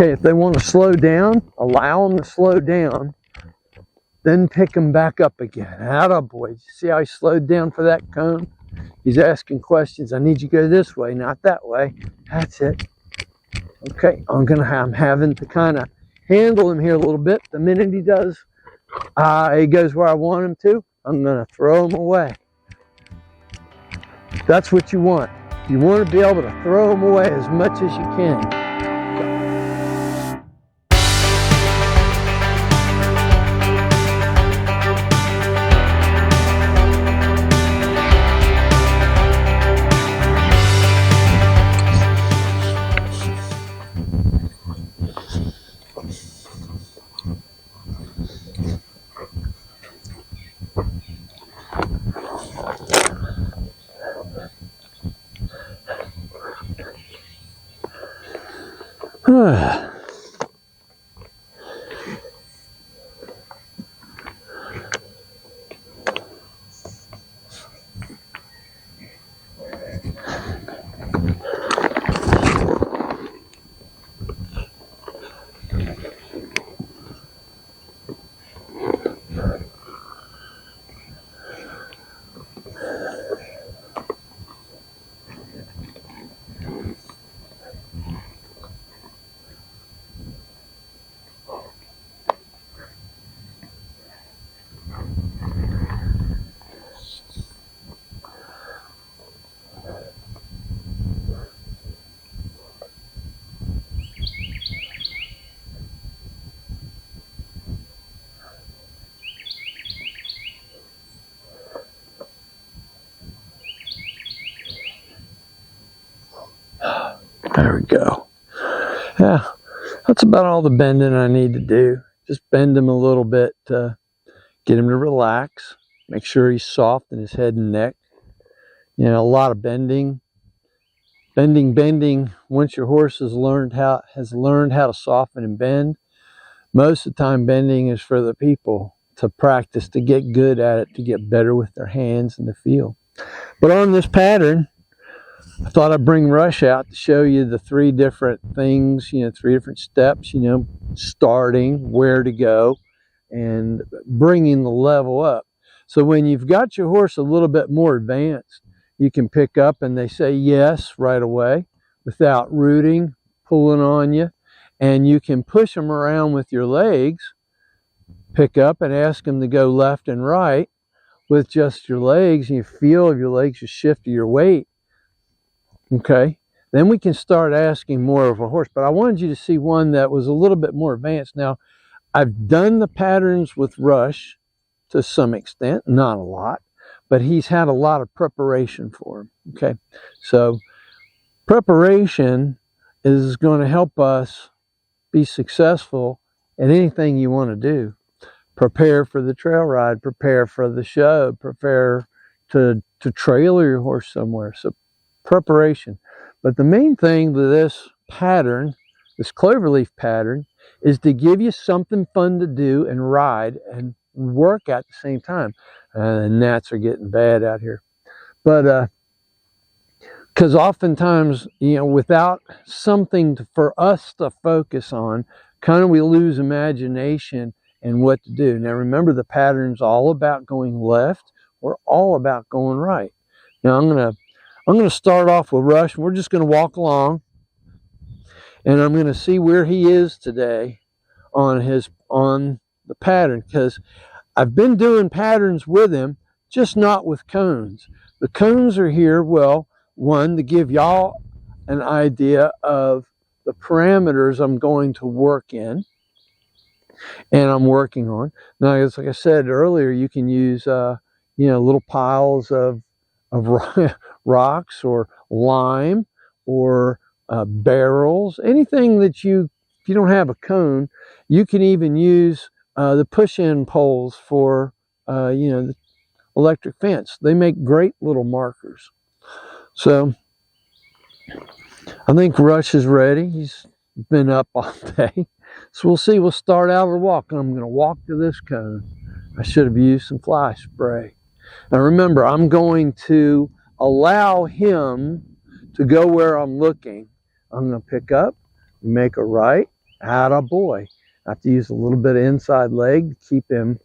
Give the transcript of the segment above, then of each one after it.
Okay, if they want to slow down, allow them to slow down, then pick them back up again. Attaboy. See how he slowed down for that cone? He's asking questions. I need you to go this way, not that way. That's it. Okay, I'm having to kind of handle him here a little bit. The minute he does, he goes where I want him to, I'm going to throw him away. That's what you want. You want to be able to throw him away as much as you can. There we go. Yeah, that's about all the bending I need to do. Just bend him a little bit to get him to relax. Make sure he's soft in his head and neck. You know, a lot of bending. Bending. Once your horse has learned how to soften and bend, most of the time bending is for the people to practice, to get good at it, to get better with their hands and the feel. But on this pattern, I thought I'd bring Rush out to show you the three different things, you know, three different steps, you know, starting, where to go, and bringing the level up. So when you've got your horse a little bit more advanced, you can pick up and they say yes right away without rooting, pulling on you, and you can push them around with your legs, pick up and ask them to go left and right with just your legs, and you feel your legs just shift to your weight. Okay, then we can start asking more of a horse. But I wanted you to see one that was a little bit more advanced. Now, I've done the patterns with Rush to some extent, not a lot, but he's had a lot of preparation for him. Okay, so preparation is going to help us be successful at anything you want to do. Prepare for the trail ride, prepare for the show, prepare to trailer your horse somewhere. So preparation. But the main thing with this pattern, this cloverleaf pattern, is to give you something fun to do and ride and work at the same time. The gnats are getting bad out here. But because oftentimes, you know, without something for us to focus on, kind of we lose imagination and what to do. Now remember, the pattern's all about going left or all about going right. Now I'm going to start off with Rush. We're just going to walk along, and I'm going to see where he is today on the pattern, because I've been doing patterns with him, just not with cones. The cones are here, well, one, to give y'all an idea of the parameters I'm going to work in and I'm working on. Now, as like I said earlier, you can use you know, little piles of rocks or lime or barrels, anything that if you don't have a cone, you can even use the push-in poles for you know, the electric fence. They make great little markers. So I think Rush is ready. He's been up all day. So we'll see. We'll start out our walk. I'm going to walk to this cone. I should have used some fly spray. Now remember, I'm going to allow him to go where I'm looking. I'm going to pick up, make a right, Atta boy. I have to use a little bit of inside leg to keep him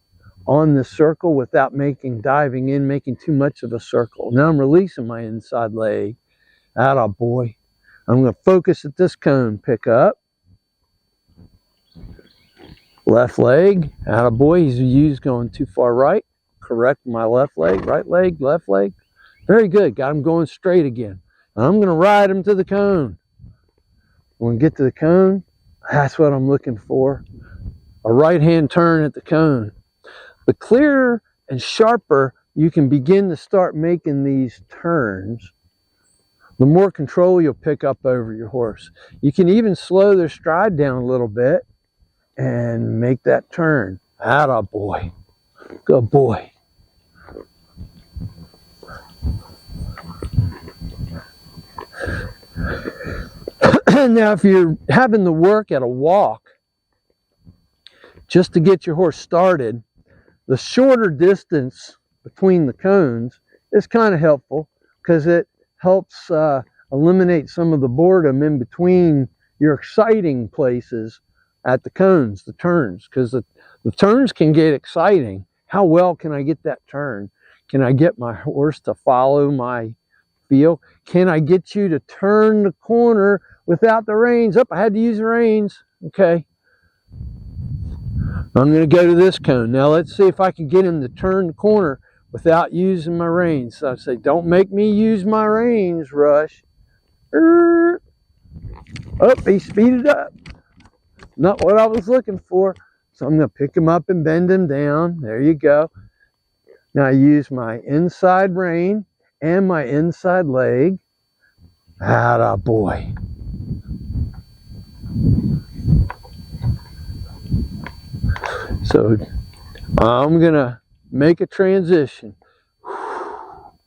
on the circle without diving in, making too much of a circle. Now I'm releasing my inside leg. Atta boy. I'm going to focus at this cone. Pick up. Left leg. Atta boy. He's going too far right. Correct my left leg. Right leg. Left leg. Very good. Got him going straight again. And I'm going to ride him to the cone. When we get to the cone, that's what I'm looking for. A right-hand turn at the cone. The clearer and sharper you can begin to start making these turns, the more control you'll pick up over your horse. You can even slow their stride down a little bit and make that turn. Atta boy. Good boy. Now, if you're having to work at a walk just to get your horse started, the shorter distance between the cones is kind of helpful because it helps eliminate some of the boredom in between your exciting places at the cones, the turns, because the turns can get exciting. How well can I get that turn? Can I get my horse to follow my feel? Can I get you to turn the corner without the reins? I had to use the reins. Okay. I'm going to go to this cone. Now let's see if I can get him to turn the corner without using my reins. So I say, don't make me use my reins, Rush. Oh, he speeded up. Not what I was looking for. So I'm going to pick him up and bend him down. There you go. Now I use my inside rein and my inside leg. Atta boy. So I'm going to make a transition.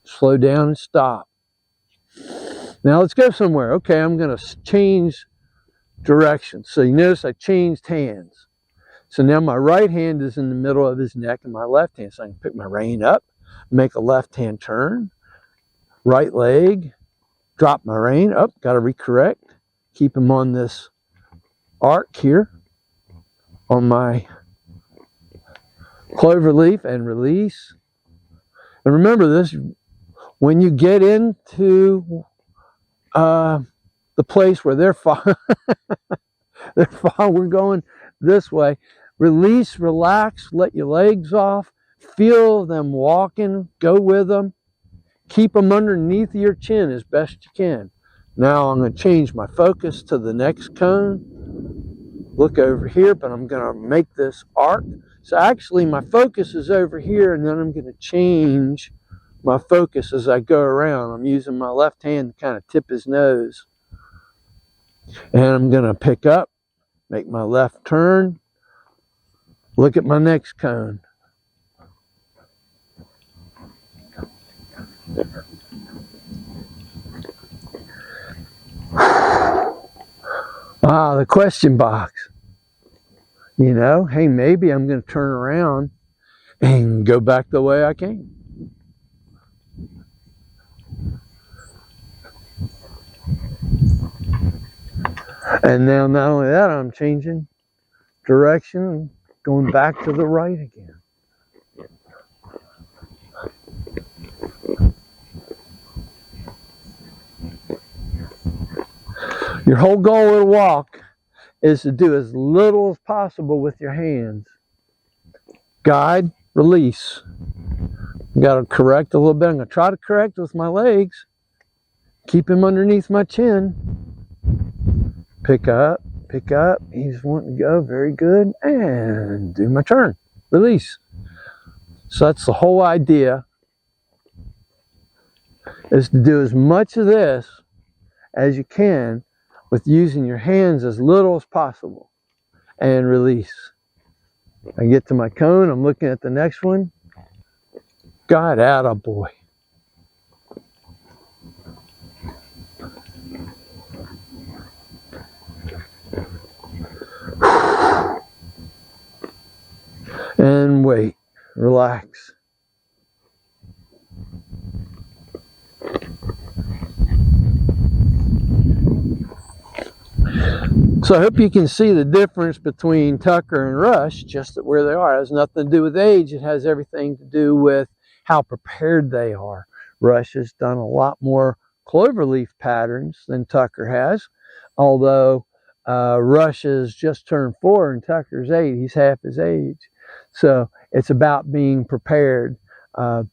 Slow down and stop. Now let's go somewhere. Okay, I'm going to change direction. So you notice I changed hands. So now my right hand is in the middle of his neck and my left hand. So I can pick my rein up, make a left hand turn, right leg, drop my rein up, got to recorrect, keep him on this arc here on my clover leaf and release. And remember this, when you get into the place where they're fine, we're going this way. Release, relax, let your legs off, feel them walking, go with them. Keep them underneath your chin as best you can. Now I'm going to change my focus to the next cone. Look over here, but I'm going to make this arc. So actually my focus is over here, and then I'm going to change my focus as I go around. I'm using my left hand to kind of tip his nose. And I'm going to pick up, make my left turn, look at my next cone. The question box. You know, hey, maybe I'm going to turn around and go back the way I came. And now not only that, I'm changing direction and going back to the right again. Your whole goal with a walk is to do as little as possible with your hands. Guide, release. You got to correct a little bit. I'm going to try to correct with my legs. Keep him underneath my chin. Pick up, pick up. He's wanting to go. Very good. And do my turn. Release. So that's the whole idea, is to do as much of this as you can with using your hands as little as possible. And release. I get to my cone. I'm looking at the next one. God, atta boy. And wait, relax. So I hope you can see the difference between Tucker and Rush, just where they are. It has nothing to do with age. It has everything to do with how prepared they are. Rush has done a lot more cloverleaf patterns than Tucker has, although Rush has just turned 4 and Tucker's 8. He's half his age. So it's about being prepared. The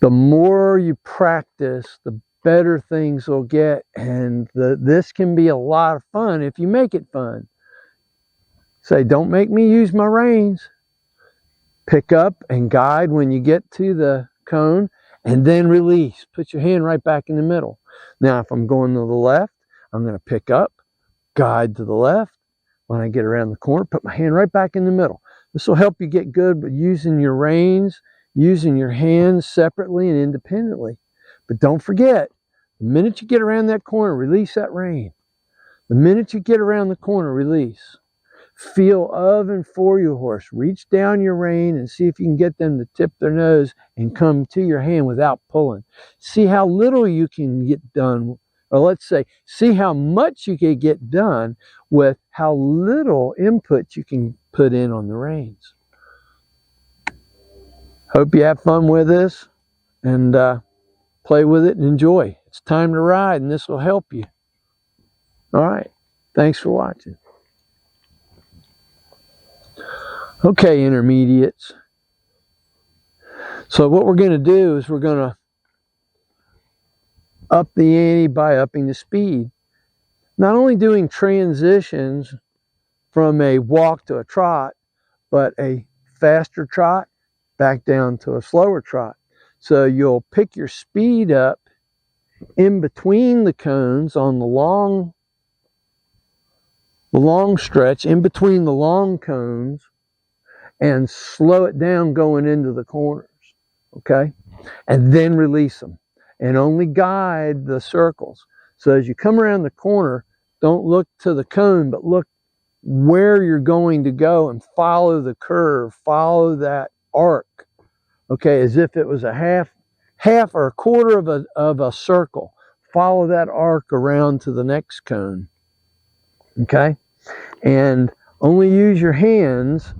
more you practice, the better things will get, and this can be a lot of fun if you make it fun. Say, don't make me use my reins. Pick up and guide when you get to the cone, and then release. Put your hand right back in the middle. Now, if I'm going to the left, I'm going to pick up, guide to the left. When I get around the corner, put my hand right back in the middle. This will help you get good with using your reins, using your hands separately and independently. But don't forget, the minute you get around that corner, release that rein. The minute you get around the corner, release. Feel of and for your horse. Reach down your rein and see if you can get them to tip their nose and come to your hand without pulling. See how little you can get done, or let's say, see how much you can get done with how little input you can put in on the reins. Hope you have fun with this and play with it and enjoy. It's time to ride, and this will help you. All right. Thanks for watching. Okay, intermediates. So what we're going to do is we're going to up the ante by upping the speed. Not only doing transitions from a walk to a trot, but a faster trot back down to a slower trot. So you'll pick your speed up in between the cones on the long stretch, in between the long cones, and slow it down going into the corners, okay? And then release them, and only guide the circles. So as you come around the corner, don't look to the cone, but look where you're going to go and follow the curve, follow that arc, okay, as if it was a half or a quarter of a circle. Follow that arc around to the next cone, okay? And only use your hands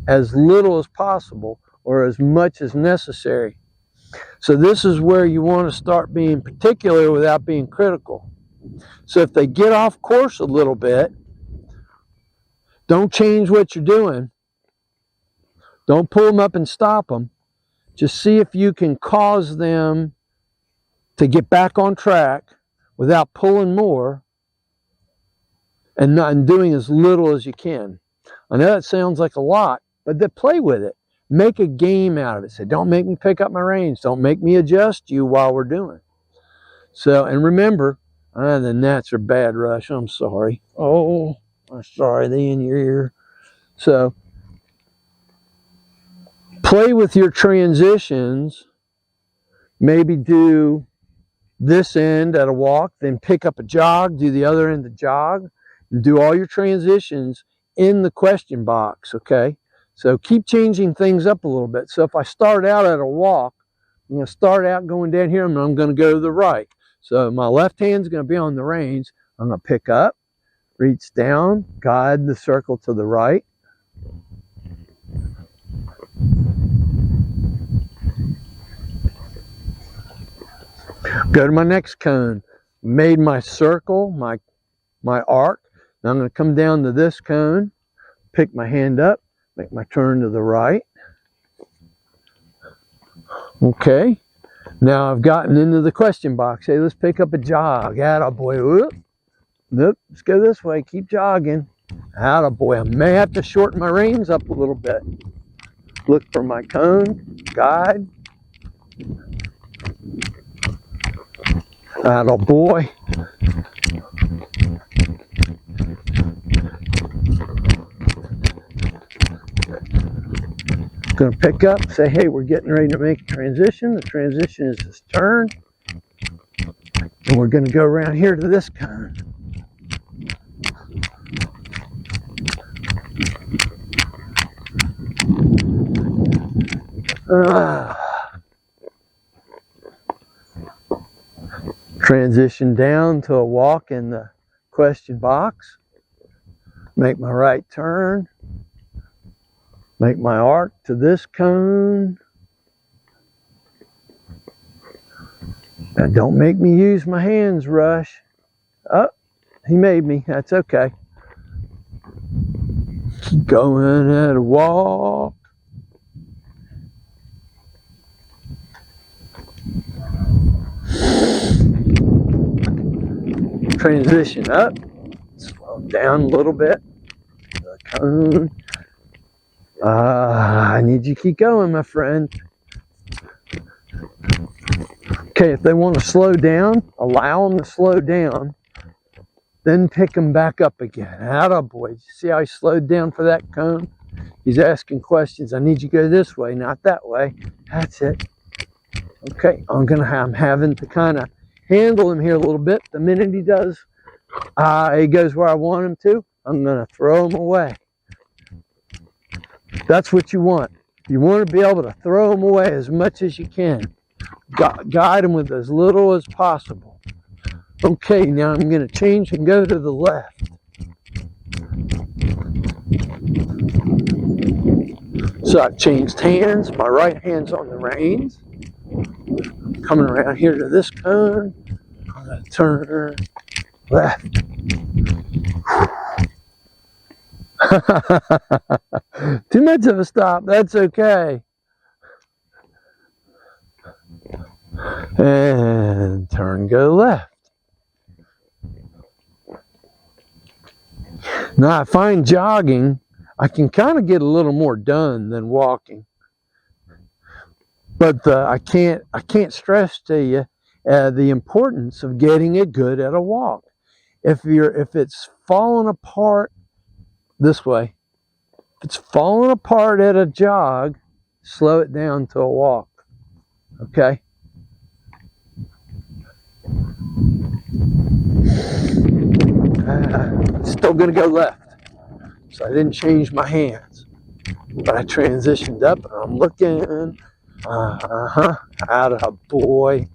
as little as possible or as much as necessary. So this is where you want to start being particular without being critical. So if they get off course a little bit, don't change what you're doing. Don't pull them up and stop them. Just see if you can cause them to get back on track without pulling more and doing as little as you can. I know that sounds like a lot, but then play with it. Make a game out of it. Say, don't make me pick up my reins. Don't make me adjust you while we're doing. So, and remember, the gnats are bad, Rush. I'm sorry. Oh, I'm sorry. They in your ear. So, play with your transitions. Maybe do this end at a walk, then pick up a jog, do the other end of jog, and do all your transitions in the question box, okay? So keep changing things up a little bit. So if I start out at a walk, I'm going to start out going down here, and I'm going to go to the right. So my left hand's going to be on the reins. I'm going to pick up, reach down, guide the circle to the right. Go to my next cone. Made my circle, my arc. Now I'm going to come down to this cone, pick my hand up, make my turn to the right. Okay. Now I've gotten into the question box. Hey, let's pick up a jog. Attaboy. Whoop. Nope. Let's go this way. Keep jogging. Attaboy. I may have to shorten my reins up a little bit. Look for my cone. Guide. Attaboy. Going to pick up, say, hey, we're getting ready to make a transition. The transition is this turn. And we're going to go around here to this cone. Transition down to a walk in the question box, make my right turn, make my arc to this cone. Now don't make me use my hands, Rush. Oh, he made me, that's okay. Keep going at a walk. Transition up, slow down a little bit. The cone. I need you to keep going, my friend. Okay, if they want to slow down, allow them to slow down, then pick them back up again. Attaboy. See how he slowed down for that cone? He's asking questions. I need you to go this way, not that way. That's it. Okay, I'm having to kind of handle him here a little bit. The minute he does, he goes where I want him to, I'm going to throw him away. That's what you want. You want to be able to throw him away as much as you can. Guide him with as little as possible. Okay, now I'm going to change and go to the left. So I've changed hands. My right hand's on the reins. Coming around here to this cone. I'm going to turn left. Too much of a stop. That's okay. And turn, go left. Now I find jogging, I can kind of get a little more done than walking. But I can't stress to you the importance of getting it good at a walk. If it's falling apart this way, if it's falling apart at a jog, slow it down to a walk. Okay? Still going to go left. So I didn't change my hands. But I transitioned up and I'm looking. Attaboy.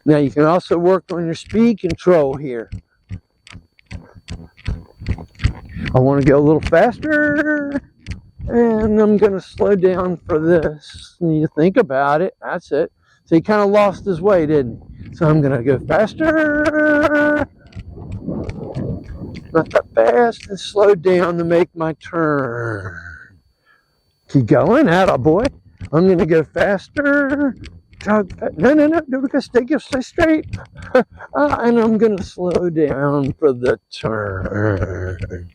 Now you can also work on your speed control here. I want to go a little faster. And I'm going to slow down for this. And you think about it. That's it. So he kind of lost his way, didn't he? So I'm going to go faster. Not that fast, and slow down to make my turn. Keep going, attaboy. I'm going to go faster. No, stay straight. And I'm going to slow down for the turn.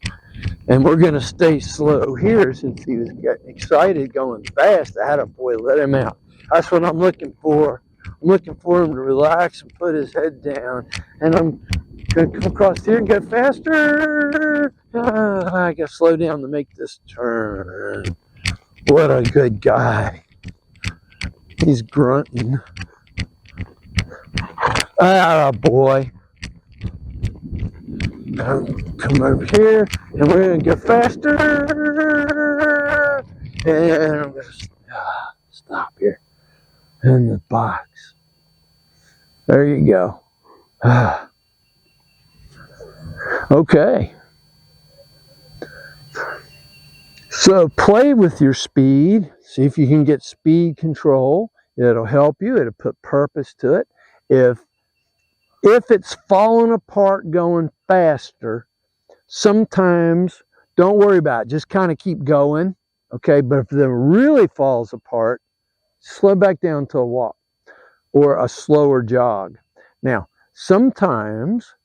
And we're going to stay slow here since he was getting excited going fast. Attaboy, let him out. That's what I'm looking for. I'm looking for him to relax and put his head down. And I'm going to come across here and go faster. I got to slow down to make this turn. What a good guy. He's grunting. Boy. Come over here, and we're going to go faster. And I'm going to stop here in the box. There you go. Okay. So play with your speed. See if you can get speed control. It'll help you. It'll put purpose to it. If it's falling apart going faster, sometimes don't worry about it. Just kind of keep going. Okay, but if it really falls apart, slow back down to a walk or a slower jog. Now, sometimes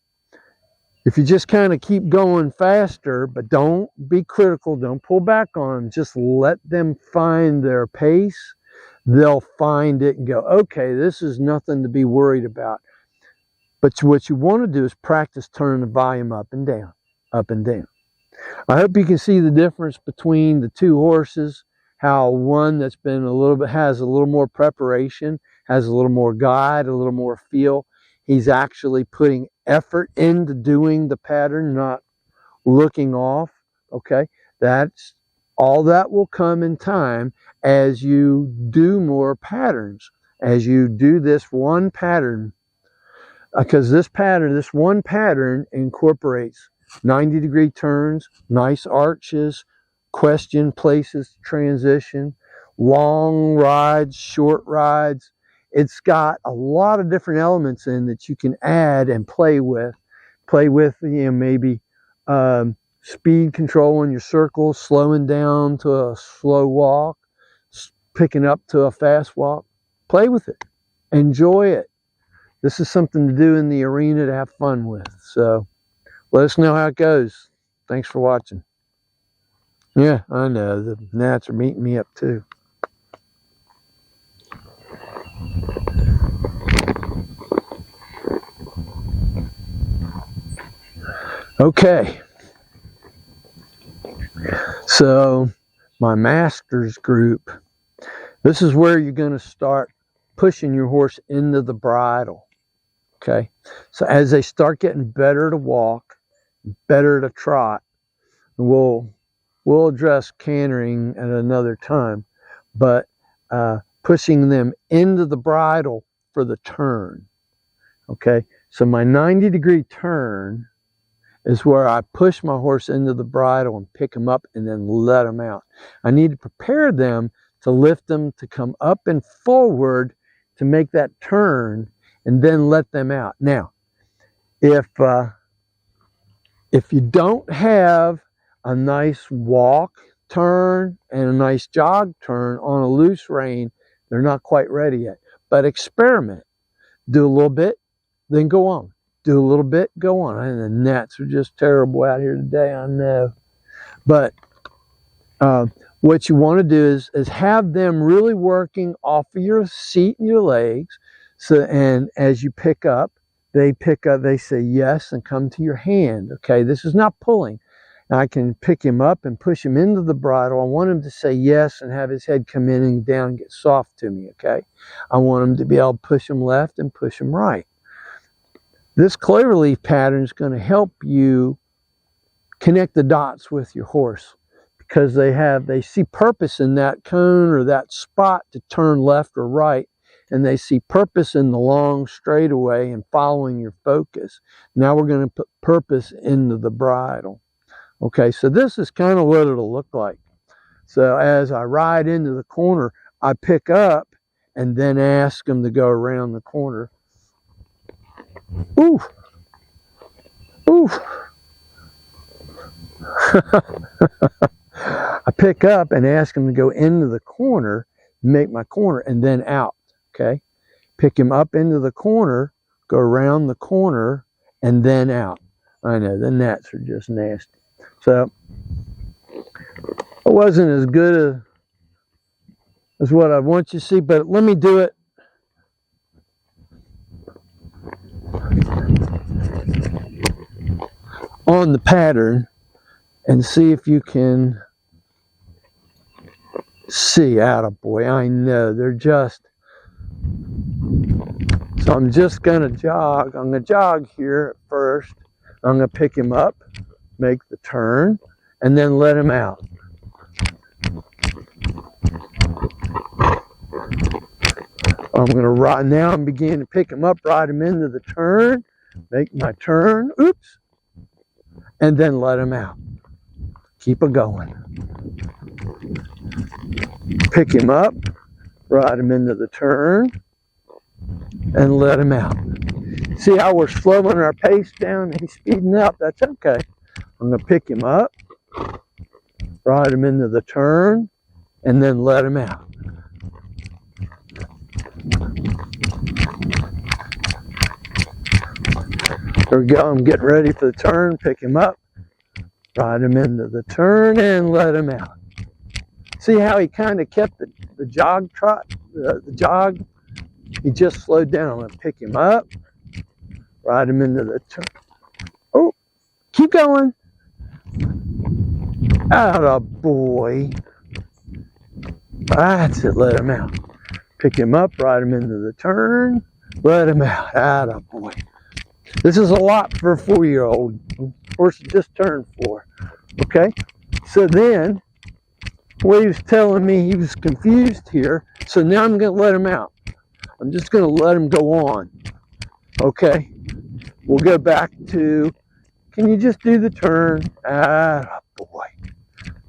if you just kind of keep going faster, but don't be critical, don't pull back on them, just let them find their pace, they'll find it and go, okay, this is nothing to be worried about. But what you want to do is practice turning the volume up and down, up and down. I hope you can see the difference between the two horses, how one that's been has a little more preparation, has a little more guide, a little more feel. He's actually putting effort into doing the pattern, not looking off. Okay, that's all that will come in time as you do more patterns. As you do this one pattern because this one pattern incorporates 90-degree turns, nice arches, question places, transition, long rides, short rides. It's got a lot of different elements in that you can add and play with. Maybe speed control in your circles, slowing down to a slow walk, picking up to a fast walk. Play with it. Enjoy it. This is something to do in the arena to have fun with. So let us know how it goes. Thanks for watching. Yeah, I know. The gnats are meeting me up too. Okay. So my masters group, this is where you're going to start pushing your horse into the bridle. Okay. So as they start getting better to walk, better to trot, we'll address cantering at another time, but pushing them into the bridle for the turn. Okay, so my 90-degree turn is where I push my horse into the bridle and pick them up and then let them out. I need to prepare them to lift them to come up and forward to make that turn and then let them out. Now, if you don't have a nice walk turn and a nice jog turn on a loose rein, they're not quite ready yet. But experiment. Do a little bit, then go on. Do a little bit, go on. And the gnats are just terrible out here today, I know. But what you want to do is have them really working off of your seat and your legs. And as you pick up, they say yes and come to your hand. Okay, this is not pulling. I can pick him up and push him into the bridle. I want him to say yes and have his head come in and down and get soft to me, okay? I want him to be able to push him left and push him right. This cloverleaf pattern is going to help you connect the dots with your horse because they see purpose in that cone or that spot to turn left or right, and they see purpose in the long straightaway and following your focus. Now we're going to put purpose into the bridle. Okay, so this is kind of what it'll look like. So as I ride into the corner, I pick up and then ask them to go around the corner. Ooh, ooh. I pick up and ask them to go into the corner, make my corner, and then out. Okay, pick him up into the corner, go around the corner, and then out. I know the gnats are just nasty. So it wasn't as good as what I want you to see, but let me do it. On the pattern and see if you can see. Attaboy, I know, they're just. So I'm just gonna jog. I'm gonna jog here at first. I'm gonna pick him up, make the turn, and then let him out. I'm going to ride now and begin to pick him up, ride him into the turn, make my turn, oops, and then let him out. Keep it going. Pick him up, ride him into the turn, and let him out. See how we're slowing our pace down? He's speeding up. That's okay. I'm going to pick him up, ride him into the turn, and then let him out. There we go. I'm getting ready for the turn. Pick him up, ride him into the turn, and let him out. See how he kind of kept the jog trot, the jog? He just slowed down. I'm going to pick him up, ride him into the turn. Oh, keep going. Attaboy. That's it. Let him out. Pick him up, ride him into the turn, let him out. Attaboy. This is a lot for a 4-year-old. Horse just turned 4. Okay? So then, what he was telling me, he was confused here. So now I'm going to let him out. I'm just going to let him go on. Okay, we'll go back to, can you just do the turn? Attaboy.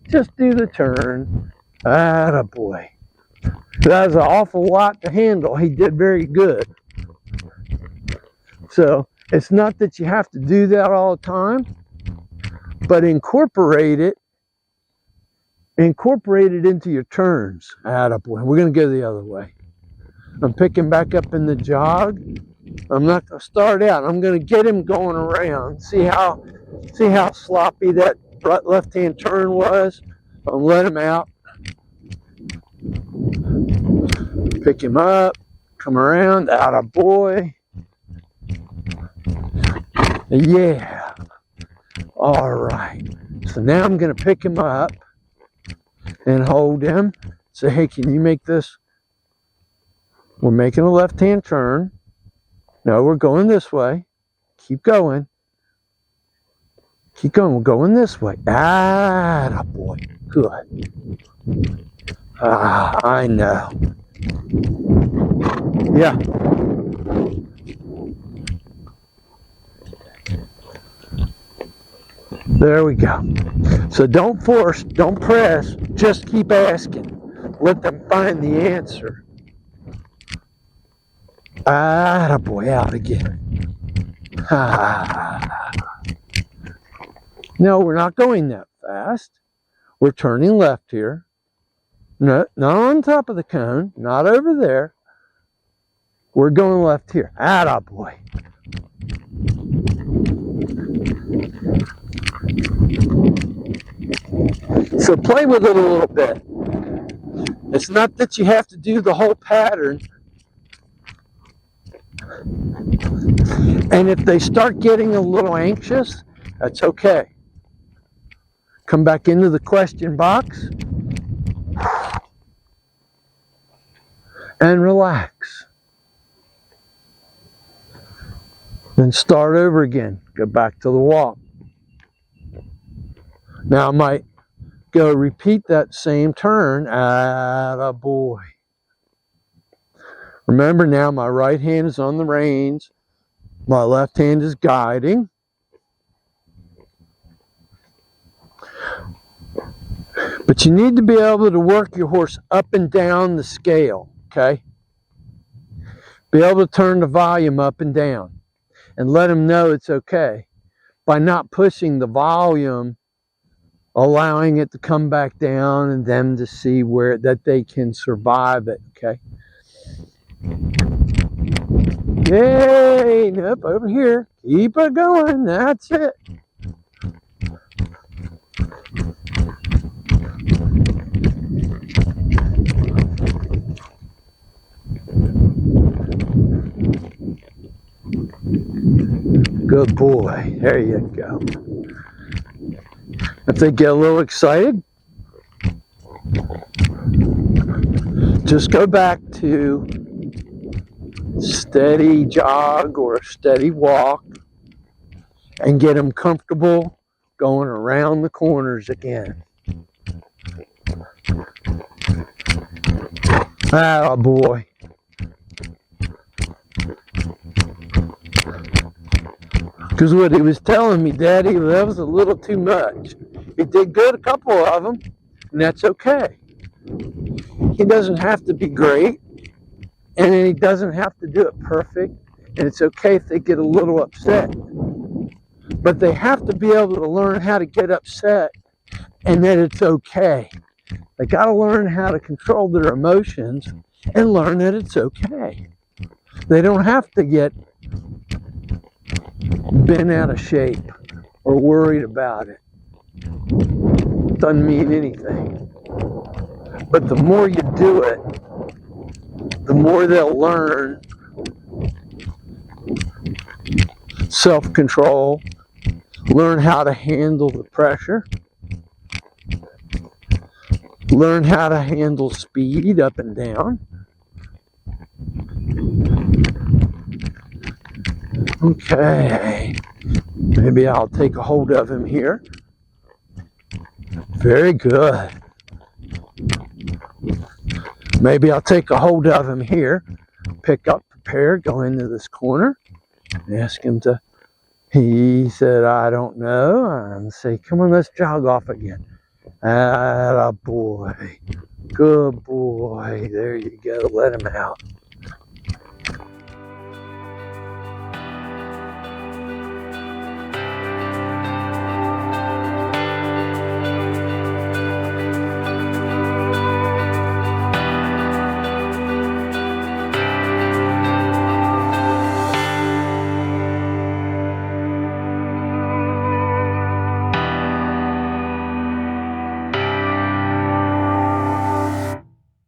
Just do the turn. Attaboy. That was an awful lot to handle. He did very good. So it's not that you have to do that all the time, but incorporate it into your turns. Attaboy. We're going to go the other way. I'm picking back up in the jog. I'm not going to start out. I'm going to get him going around. See how sloppy that left-hand turn was? I'll let him out. Pick him up. Come around. Attaboy. Yeah. All right. So now I'm going to pick him up and hold him. Say, hey, can you make this? We're making a left-hand turn. No, we're going this way. Keep going. Keep going. We're going this way. Attaboy. Good. I know. Yeah. There we go. So don't force, don't press, just keep asking. Let them find the answer. Attaboy, out again. No, we're not going that fast. We're turning left here. No, not on top of the cone, not over there. We're going left here. Attaboy. So play with it a little bit. It's not that you have to do the whole pattern. And if they start getting a little anxious, that's okay. Come back into the question box and relax. Then start over again. Go back to the walk. Now I might go repeat that same turn. Attaboy. Remember now, my right hand is on the reins. My left hand is guiding. But you need to be able to work your horse up and down the scale, okay? Be able to turn the volume up and down and let him know it's okay by not pushing the volume, allowing it to come back down and them to see where that they can survive it, okay? Yay! Nope, over here. Keep it going. That's it. Good boy. There you go. If they get a little excited, just go back to steady jog or steady walk and get them comfortable going around the corners again. Oh boy. Because what he was telling me, Daddy, that was a little too much. He did good, a couple of them, and that's okay. He doesn't have to be great, and he doesn't have to do it perfect, and it's okay if they get a little upset. But they have to be able to learn how to get upset, and that it's okay. They got to learn how to control their emotions and learn that it's okay. They don't have to get bent out of shape or worried about it. Doesn't mean anything. But the more you do it, the more they'll learn self-control, learn how to handle the pressure, learn how to handle speed up and down. Okay, maybe I'll take a hold of him here. Very good. Maybe I'll take a hold of him here, pick up, prepare, go into this corner. Ask him to. He said, I don't know. And say, come on, let's jog off again. Atta boy. Good boy. There you go. Let him out.